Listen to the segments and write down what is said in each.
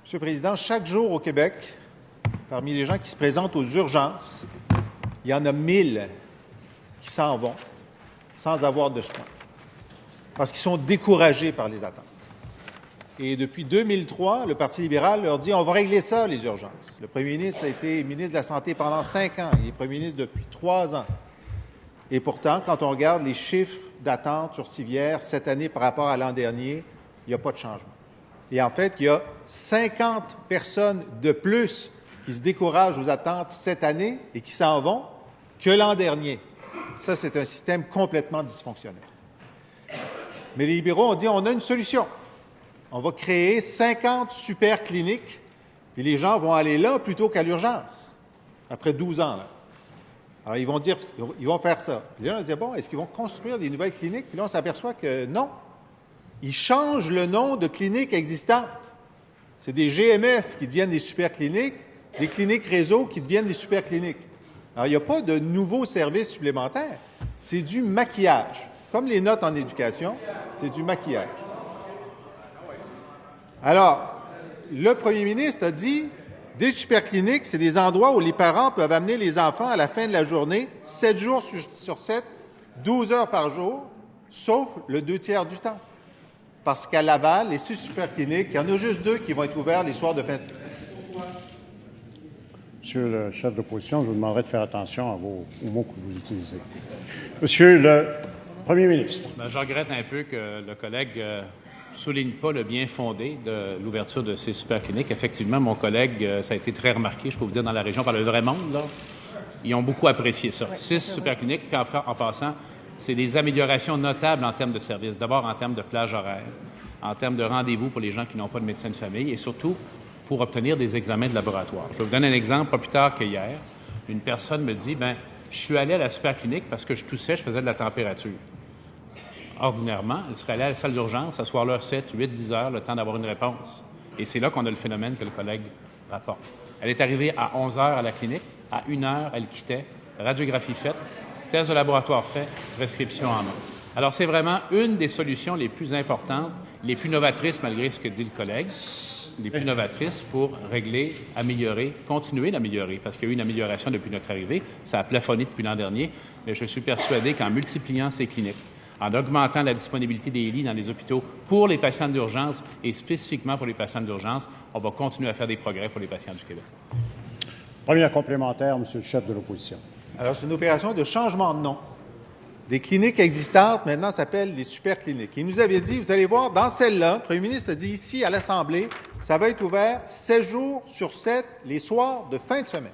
Monsieur le Président, chaque jour au Québec, parmi les gens qui se présentent aux urgences, il y en a 1000 qui s'en vont sans avoir de soins, parce qu'ils sont découragés par les attentes. Et depuis 2003, le Parti libéral leur dit « on va régler ça, les urgences ». Le premier ministre a été ministre de la Santé pendant 5 ans. Il est premier ministre depuis 3 ans. Et pourtant, quand on regarde les chiffres d'attente sur civière cette année par rapport à l'an dernier, il n'y a pas de changement. Et en fait, il y a 50 personnes de plus qui se découragent aux attentes cette année et qui s'en vont que l'an dernier. Ça, c'est un système complètement dysfonctionnel. Mais les libéraux ont dit on a une solution. On va créer 50 super cliniques et les gens vont aller là plutôt qu'à l'urgence, après 12 ans. Là. Alors, ils vont faire ça. Puis là, on se dit, bon, est-ce qu'ils vont construire des nouvelles cliniques? Puis là, on s'aperçoit que non. Ils changent le nom de cliniques existantes. C'est des GMF qui deviennent des super cliniques, des cliniques réseau qui deviennent des super cliniques. Alors, il n'y a pas de nouveaux services supplémentaires. C'est du maquillage. Comme les notes en éducation, c'est du maquillage. Alors, le premier ministre a dit, des supercliniques, c'est des endroits où les parents peuvent amener les enfants à la fin de la journée, 7 jours sur 7, 12 heures par jour, sauf le 2/3 du temps. Parce qu'à Laval, les 6 supercliniques, il y en a juste 2 qui vont être ouverts les soirs de fin de semaine. Monsieur le chef de l'opposition, je vous demanderai de faire attention aux mots que vous utilisez. Monsieur le premier ministre. Bien, je regrette un peu que le collègue souligne pas le bien fondé de l'ouverture de ces supercliniques. Effectivement, mon collègue, ça a été très remarqué, je peux vous dire, dans la région, par le vrai monde, là. Ils ont beaucoup apprécié ça. 6 supercliniques, puis en passant, c'est des améliorations notables en termes de services. D'abord, en termes de plage horaire, en termes de rendez-vous pour les gens qui n'ont pas de médecin de famille et surtout pour obtenir des examens de laboratoire. Je vais vous donner un exemple, pas plus tard qu'hier. Une personne me dit, bien, je suis allé à la superclinique parce que je toussais, je faisais de la température. Ordinairement, elle serait allée à la salle d'urgence, s'asseoir là 7, 8, 10 heures, le temps d'avoir une réponse. Et c'est là qu'on a le phénomène que le collègue rapporte. Elle est arrivée à 11 heures à la clinique, à 1 heure, elle quittait, radiographie faite, test de laboratoire fait, prescription en main. Alors, c'est vraiment une des solutions les plus importantes, les plus novatrices, malgré ce que dit le collègue, les plus novatrices pour régler, améliorer, continuer d'améliorer, parce qu'il y a eu une amélioration depuis notre arrivée, ça a plafonné depuis l'an dernier, mais je suis persuadé qu'en multipliant ces cliniques, en augmentant la disponibilité des lits dans les hôpitaux pour les patients d'urgence et spécifiquement pour les patients d'urgence, on va continuer à faire des progrès pour les patients du Québec. Premier complémentaire, Monsieur le chef de l'opposition. Alors, c'est une opération de changement de nom. Des cliniques existantes, maintenant, s'appellent des supercliniques. Il nous avait dit, vous allez voir, dans celle-là, le premier ministre a dit ici, à l'Assemblée, ça va être ouvert 7 jours sur 7, les soirs de fin de semaine.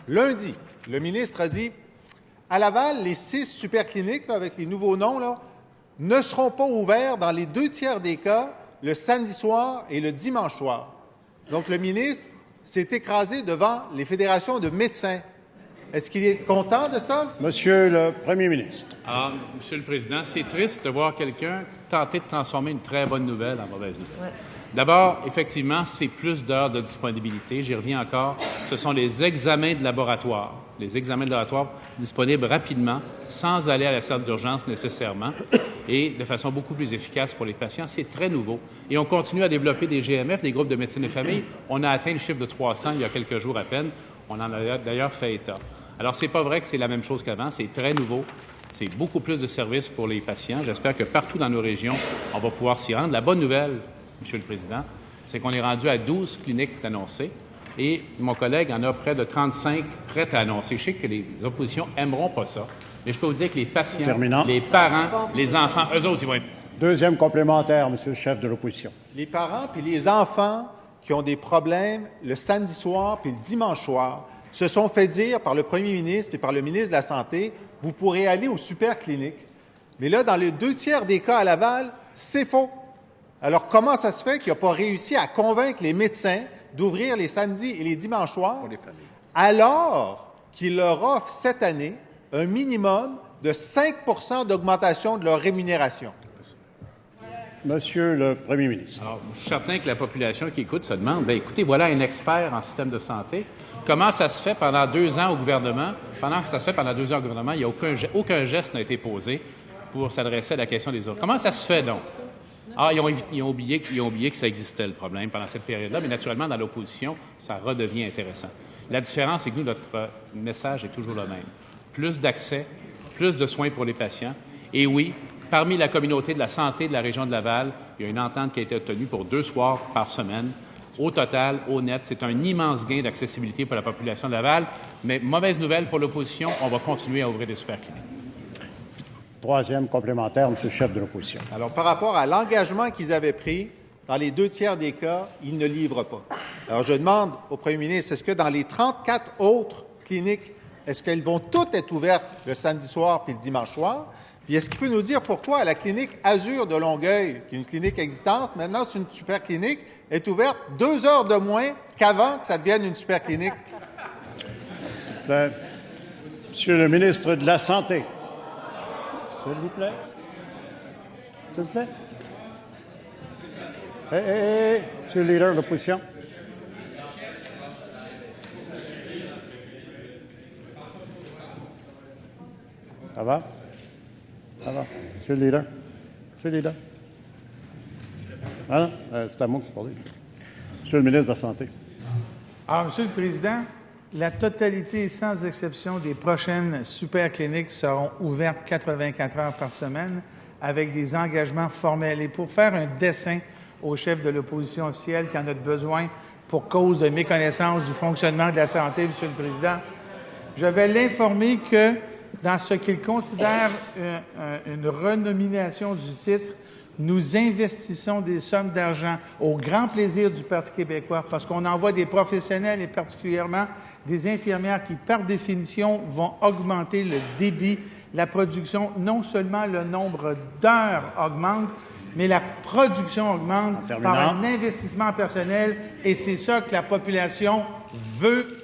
Lundi, le ministre a dit, à Laval, les 6 supercliniques, là, avec les nouveaux noms, là, ne seront pas ouverts dans les 2/3 des cas le samedi soir et le dimanche soir. Donc, le ministre s'est écrasé devant les fédérations de médecins. Est-ce qu'il est content de ça? Monsieur le premier ministre. Alors, Monsieur le Président, c'est triste de voir quelqu'un tenter de transformer une très bonne nouvelle en mauvaise nouvelle. Ouais. D'abord, effectivement, c'est plus d'heures de disponibilité. J'y reviens encore. Ce sont les examens de laboratoire. Les examens de laboratoire disponibles rapidement, sans aller à la salle d'urgence nécessairement, et de façon beaucoup plus efficace pour les patients. C'est très nouveau. Et on continue à développer des GMF, des groupes de médecine de famille. On a atteint le chiffre de 300 il y a quelques jours à peine. On en a d'ailleurs fait état. Alors, c'est pas vrai que c'est la même chose qu'avant. C'est très nouveau. C'est beaucoup plus de services pour les patients. J'espère que partout dans nos régions, on va pouvoir s'y rendre. La bonne nouvelle, Monsieur le Président, c'est qu'on est rendu à 12 cliniques annoncées et mon collègue en a près de 35 prêtes à annoncer. Je sais que les oppositions n'aimeront pas ça, mais je peux vous dire que les patients, les parents, les enfants, eux autres, ils vont être... Deuxième complémentaire, Monsieur le chef de l'opposition. Les parents puis les enfants qui ont des problèmes le samedi soir puis le dimanche soir se sont fait dire par le premier ministre et par le ministre de la Santé, vous pourrez aller aux supercliniques. Mais là, dans les 2/3 des cas à Laval, c'est faux. Alors, comment ça se fait qu'il n'a pas réussi à convaincre les médecins d'ouvrir les samedis et les dimanches soirs, alors qu'il leur offre cette année un minimum de 5 d'augmentation de leur rémunération? Monsieur le premier ministre. Alors, je suis certain que la population qui écoute se demande, bien, écoutez, voilà un expert en système de santé. Comment ça se fait pendant 2 ans au gouvernement? Pendant que ça se fait pendant 2 ans au gouvernement, il n'y a aucun geste n'a été posé pour s'adresser à la question des autres. Comment ça se fait, donc? Ah, ils ont oublié que ça existait, le problème, pendant cette période-là, mais naturellement, dans l'opposition, ça redevient intéressant. La différence, c'est que nous, notre message est toujours le même. Plus d'accès, plus de soins pour les patients. Et oui, parmi la communauté de la santé de la région de Laval, il y a une entente qui a été obtenue pour 2 soirs par semaine. Au total, au net, c'est un immense gain d'accessibilité pour la population de Laval. Mais mauvaise nouvelle pour l'opposition, on va continuer à ouvrir des supercliniques. Troisième complémentaire, M. le chef de l'opposition. Alors, par rapport à l'engagement qu'ils avaient pris, dans les 2 tiers des cas, ils ne livrent pas. Alors, je demande au premier ministre, est-ce que dans les 34 autres cliniques, est-ce qu'elles vont toutes être ouvertes le samedi soir puis le dimanche soir? Puis est-ce qu'il peut nous dire pourquoi la clinique Azur de Longueuil, qui est une clinique existante, maintenant c'est une super clinique, est ouverte 2 heures de moins qu'avant que ça devienne une super clinique? Monsieur le ministre de la Santé. S'il vous plaît. S'il vous plaît. Monsieur le leader de l'opposition. Ça va? Ça va. Monsieur le leader. Monsieur le leader. Ah non, c'est à moi que vous parlez. Monsieur le ministre de la Santé. Alors, Monsieur le Président, la totalité, sans exception, des prochaines supercliniques seront ouvertes 84 heures par semaine avec des engagements formels. Et pour faire un dessin au chef de l'opposition officielle qui en a besoin pour cause de méconnaissance du fonctionnement de la santé, Monsieur le Président, je vais l'informer que dans ce qu'il considère une renomination du titre, nous investissons des sommes d'argent au grand plaisir du Parti québécois parce qu'on envoie des professionnels et particulièrement des infirmières qui, par définition, vont augmenter le débit, la production. Non seulement le nombre d'heures augmente, mais la production augmente par un investissement personnel et c'est ça que la population veut.